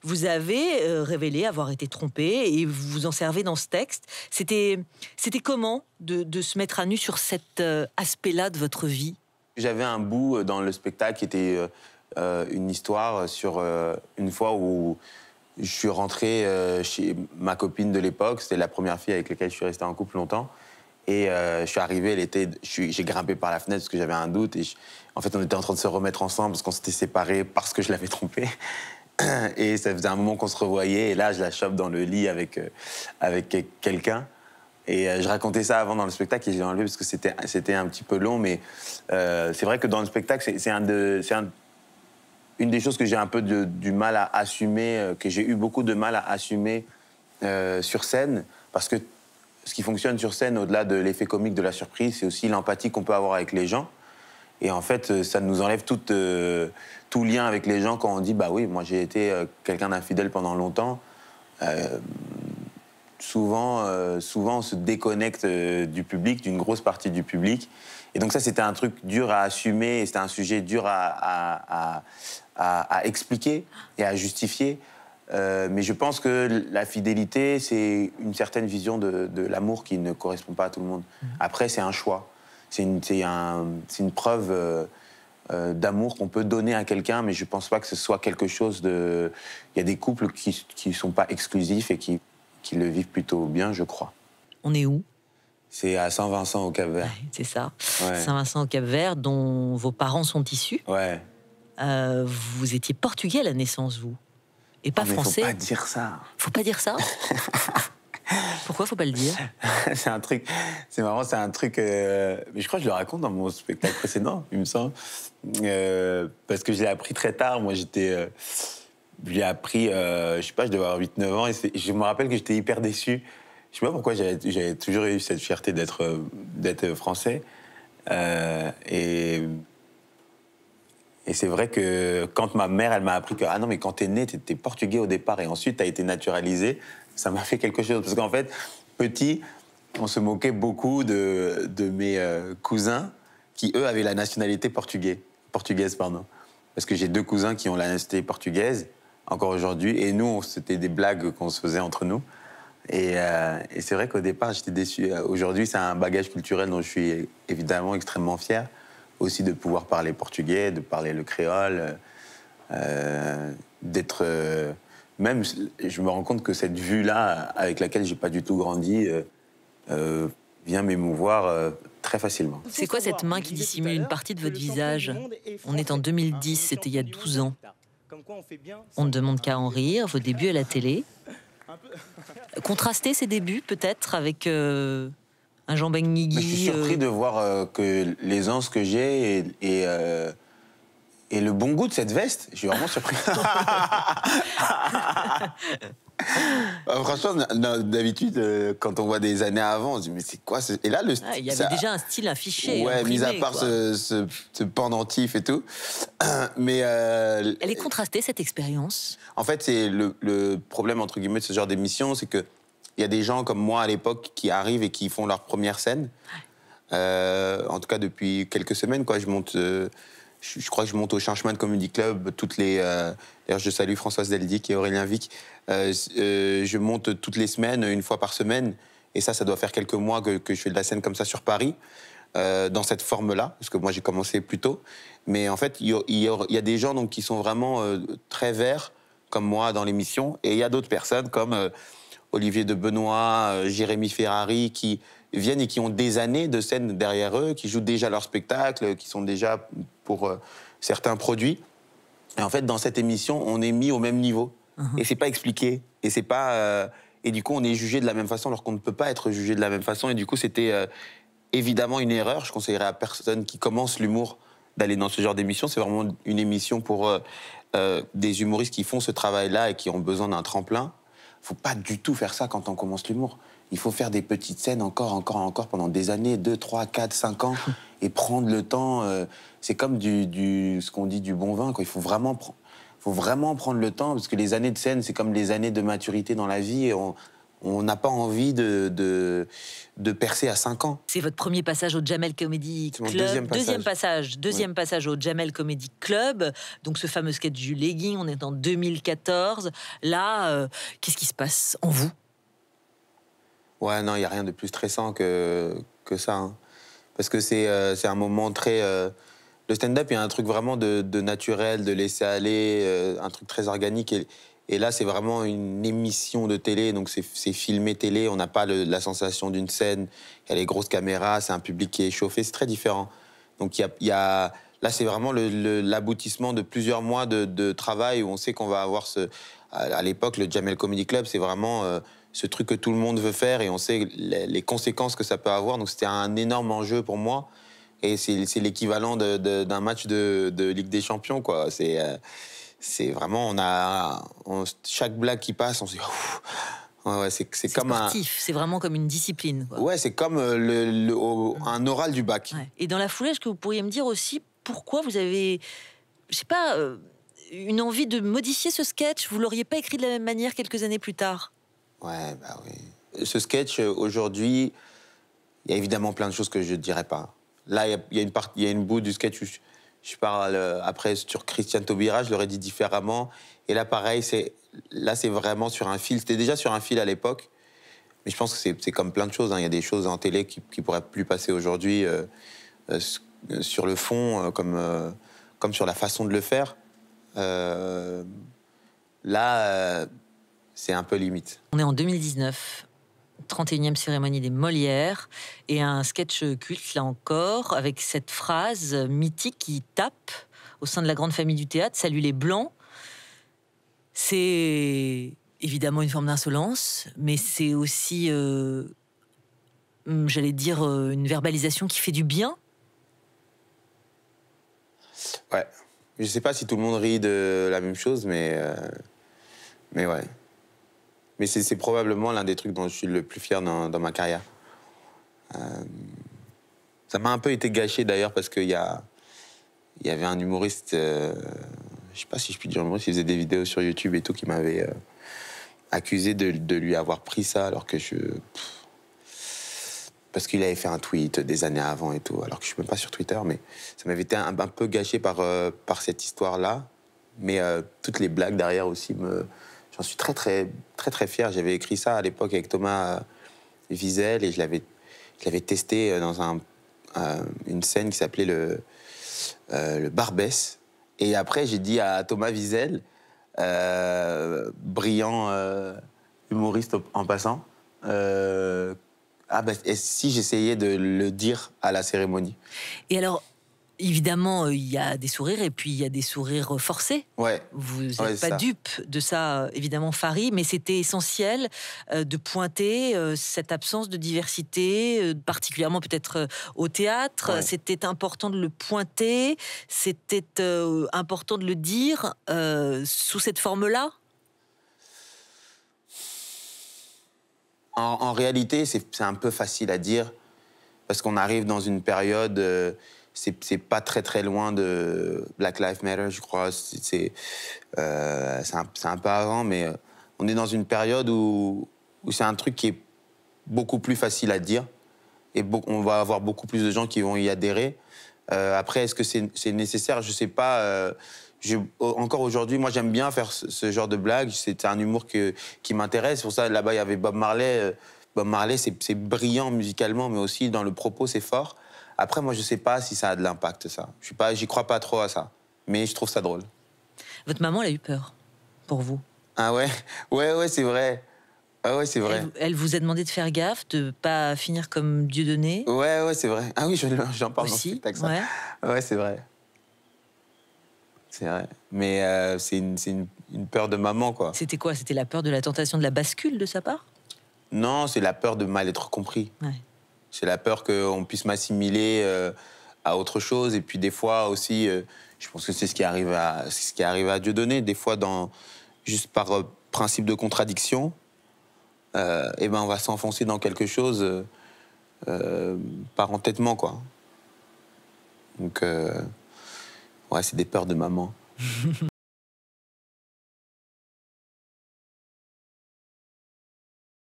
vous avez révélé avoir été trompé et vous vous en servez dans ce texte. C'était comment de se mettre à nu sur cet aspect-là de votre vie? J'avais un bout dans le spectacle qui était une histoire sur une fois où je suis rentré chez ma copine de l'époque. C'était la première fille avec laquelle je suis resté en couple longtemps. Et je suis arrivé, j'ai grimpé par la fenêtre parce que j'avais un doute. En fait, on était en train de se remettre ensemble parce qu'on s'était séparés parce que je l'avais trompée. Et ça faisait un moment qu'on se revoyait. Et là, je la chope dans le lit avec quelqu'un. Et je racontais ça avant dans le spectacle et j'ai enlevé parce que c'était un petit peu long. Mais c'est vrai que dans le spectacle, c'est une des choses que j'ai un peu du mal à assumer, que j'ai eu beaucoup de mal à assumer sur scène. Parce que ce qui fonctionne sur scène, au-delà de l'effet comique, de la surprise, c'est aussi l'empathie qu'on peut avoir avec les gens. Et en fait, ça nous enlève tout lien avec les gens quand on dit « bah oui, moi j'ai été quelqu'un d'infidèle pendant longtemps ». Souvent, on se déconnecte du public, d'une grosse partie du public. Et donc ça, c'était un truc dur à assumer, et c'était un sujet dur à expliquer et à justifier. Mais je pense que la fidélité, c'est une certaine vision de l'amour qui ne correspond pas à tout le monde. Après, c'est un choix. C'est une preuve d'amour qu'on peut donner à quelqu'un, mais je ne pense pas que ce soit quelque chose de... Il y a des couples qui ne sont pas exclusifs et qui le vivent plutôt bien, je crois. On est où? C'est à Saint-Vincent, au Cap-Vert. Ouais, c'est ça. Ouais. Saint-Vincent au Cap-Vert, dont vos parents sont issus. Ouais. Vous étiez portugais à la naissance, vous, et pas français. Faut pas dire ça. Faut pas dire ça. Pourquoi faut pas le dire? C'est un truc, c'est marrant, c'est un truc. Mais je crois que je le raconte dans mon spectacle précédent, il me semble. Parce que je l'ai appris très tard. Moi, je l'ai appris, je sais pas, je devais avoir 8-9 ans. Et je me rappelle que j'étais hyper déçu. Je sais pas pourquoi j'avais toujours eu cette fierté d'être français. Et c'est vrai que quand ma mère, elle m'a appris que, ah non, mais quand t'es né, t'étais portugais au départ et ensuite t'as été naturalisé, ça m'a fait quelque chose. Parce qu'en fait, petit, on se moquait beaucoup de mes cousins qui, eux, avaient la nationalité portugaise, pardon. Parce que j'ai 2 cousins qui ont la nationalité portugaise, encore aujourd'hui, et nous, c'était des blagues qu'on se faisait entre nous. Et c'est vrai qu'au départ, j'étais déçu. Aujourd'hui, c'est un bagage culturel dont je suis évidemment extrêmement fier. Aussi de pouvoir parler portugais, de parler le créole, d'être... même, je me rends compte que cette vue-là, avec laquelle j'ai pas du tout grandi, vient m'émouvoir très facilement. C'est quoi cette main qui dissimule une partie de votre visage? On est en 2010, c'était il y a 12 ans. On ne demande qu'à en rire, vos débuts à la télé. Contraster ces débuts, peut-être, avec... un Jean Benguigui. Je suis surpris de voir que l'aisance que j'ai et le bon goût de cette veste. Je suis vraiment surpris. Franchement, d'habitude, quand on voit des années avant, on se dit mais c'est quoi Et là, il y avait déjà un style affiché. Ouais, imprimé, mis à part ce pendentif et tout. Mais elle est contrastée, cette expérience. En fait, c'est le problème entre guillemets de ce genre d'émission, c'est que il y a des gens comme moi à l'époque qui arrivent et qui font leur première scène. En tout cas, depuis quelques semaines, quoi. Je crois que je monte au Changeman Comedy Club toutes les... D'ailleurs, je salue Françoise Deldic et Aurélien Vic. Je monte toutes les semaines, une fois par semaine. Et ça doit faire quelques mois que je fais de la scène comme ça sur Paris, dans cette forme-là, parce que moi, j'ai commencé plus tôt. Mais en fait, il y a des gens donc, qui sont vraiment très verts, comme moi, dans l'émission. Et il y a d'autres personnes comme... Olivier de Benoît, Jérémy Ferrari, qui viennent et qui ont des années de scène derrière eux, qui jouent déjà leur spectacle, qui sont déjà pour certains produits. Et en fait, dans cette émission, on est mis au même niveau. Et c'est pas expliqué. Et c'est pas... et du coup, on est jugé de la même façon, alors qu'on ne peut pas être jugé de la même façon. Et du coup, c'était évidemment une erreur. Je conseillerais à personne qui commence l'humour d'aller dans ce genre d'émission. C'est vraiment une émission pour des humoristes qui font ce travail-là et qui ont besoin d'un tremplin. Faut pas du tout faire ça quand on commence l'humour. Il faut faire des petites scènes encore pendant des années, 2, 3, 4, 5 ans, et prendre le temps. C'est comme ce qu'on dit du bon vin, quoi. Il faut vraiment prendre le temps, parce que les années de scène, c'est comme les années de maturité dans la vie. Et on on n'a pas envie de percer à 5 ans. C'est votre premier passage au Jamel Comedy C'est mon Club. Deuxième passage au Jamel Comedy Club. Donc ce fameux sketch du legging, on est en 2014. Là, qu'est-ce qui se passe en vous? Ouais, non, il n'y a rien de plus stressant que ça. Hein. Parce que c'est un moment très... le stand-up, il y a un truc vraiment de naturel, de laisser aller, un truc très organique. Et là, c'est vraiment une émission de télé, donc c'est filmé télé. On n'a pas la sensation d'une scène. Il y a les grosses caméras, c'est un public qui est chauffé, c'est très différent. Donc là, c'est vraiment l'aboutissement de plusieurs mois de travail où on sait qu'on va avoir à l'époque, le Jamel Comedy Club, c'est vraiment ce truc que tout le monde veut faire et on sait les conséquences que ça peut avoir. Donc c'était un énorme enjeu pour moi. Et c'est l'équivalent d'un match de Ligue des Champions, quoi. C'est vraiment, chaque blague qui passe, on se dit... Ouais, c'est comme sportif, c'est vraiment comme une discipline, quoi. Ouais, c'est comme un oral du bac. Ouais. Et dans la foulée, est-ce que vous pourriez me dire aussi pourquoi vous avez, je sais pas, une envie de modifier ce sketch? Vous l'auriez pas écrit de la même manière quelques années plus tard? Ouais, bah oui. Ce sketch, aujourd'hui, il y a évidemment plein de choses que je ne dirais pas. Là, il y a une bout du sketch où je parle après sur Christiane Taubira, je l'aurais dit différemment. Et là, pareil, là, c'est vraiment sur un fil. C'était déjà sur un fil à l'époque. Mais je pense que c'est comme plein de choses. Hein. Il y a des choses en télé qui ne pourraient plus passer aujourd'hui sur le fond, comme sur la façon de le faire. Là, c'est un peu limite. On est en 2019. 31e cérémonie des Molières, et un sketch culte, là encore, avec cette phrase mythique qui tape au sein de la grande famille du théâtre, « Salut les Blancs ». C'est évidemment une forme d'insolence, mais c'est aussi, j'allais dire, une verbalisation qui fait du bien. Ouais. Je sais pas si tout le monde rit de la même chose, mais ouais. Mais c'est probablement l'un des trucs dont je suis le plus fier dans ma carrière. Ça m'a un peu été gâché d'ailleurs parce qu'il y avait un humoriste, je sais pas si je puis dire humoriste, il faisait des vidéos sur YouTube et tout, qui m'avait accusé de lui avoir pris ça alors que parce qu'il avait fait un tweet des années avant et tout, alors que je suis même pas sur Twitter, mais ça m'avait été un peu gâché par cette histoire-là. Mais toutes les blagues derrière aussi j'en suis très, très, très, très fier. J'avais écrit ça à l'époque avec Thomas Wiesel et je l'avais testé dans une scène qui s'appelait le Barbès. Et après, j'ai dit à Thomas Wiesel, brillant humoriste en passant, et si j'essayais de le dire à la cérémonie. Et alors, évidemment, il y a des sourires et puis il y a des sourires forcés. Ouais. Vous n'êtes pas dupe de ça, évidemment, Fary, mais c'était essentiel de pointer cette absence de diversité, particulièrement peut-être au théâtre. Ouais. C'était important de le pointer, c'était important de le dire sous cette forme-là. En réalité, c'est un peu facile à dire parce qu'on arrive dans une période... c'est pas très très loin de Black Lives Matter, je crois. C'est un peu avant, mais on est dans une période où c'est un truc qui est beaucoup plus facile à dire et on va avoir beaucoup plus de gens qui vont y adhérer. Après, est-ce que c'est nécessaire? Je sais pas. Encore aujourd'hui, moi j'aime bien faire ce genre de blagues. C'est un humour qui m'intéresse. Pour ça, là-bas, il y avait Bob Marley. Bob Marley, c'est brillant musicalement, mais aussi dans le propos, c'est fort. Après, moi, je sais pas si ça a de l'impact, ça. J'y crois pas trop à ça. Mais je trouve ça drôle. Votre maman, elle a eu peur pour vous? Ah ouais? Ouais, c'est vrai. Ah ouais, c'est vrai. Elle vous a demandé de faire gaffe, de pas finir comme Dieudonné? Ouais, c'est vrai. Ah oui, j'en parle aussi, dans ce spectacle, ça. Ouais, c'est vrai. C'est vrai. Mais c'est une peur de maman, quoi. C'était quoi? C'était la peur de la tentation de la bascule de sa part? Non, c'est la peur de mal être compris. Ouais. C'est la peur qu'on puisse m'assimiler à autre chose. Et puis des fois aussi, je pense que c'est ce qui arrive à Dieudonné. Des fois, juste par principe de contradiction, et ben on va s'enfoncer dans quelque chose par entêtement, quoi. Donc, ouais, c'est des peurs de maman.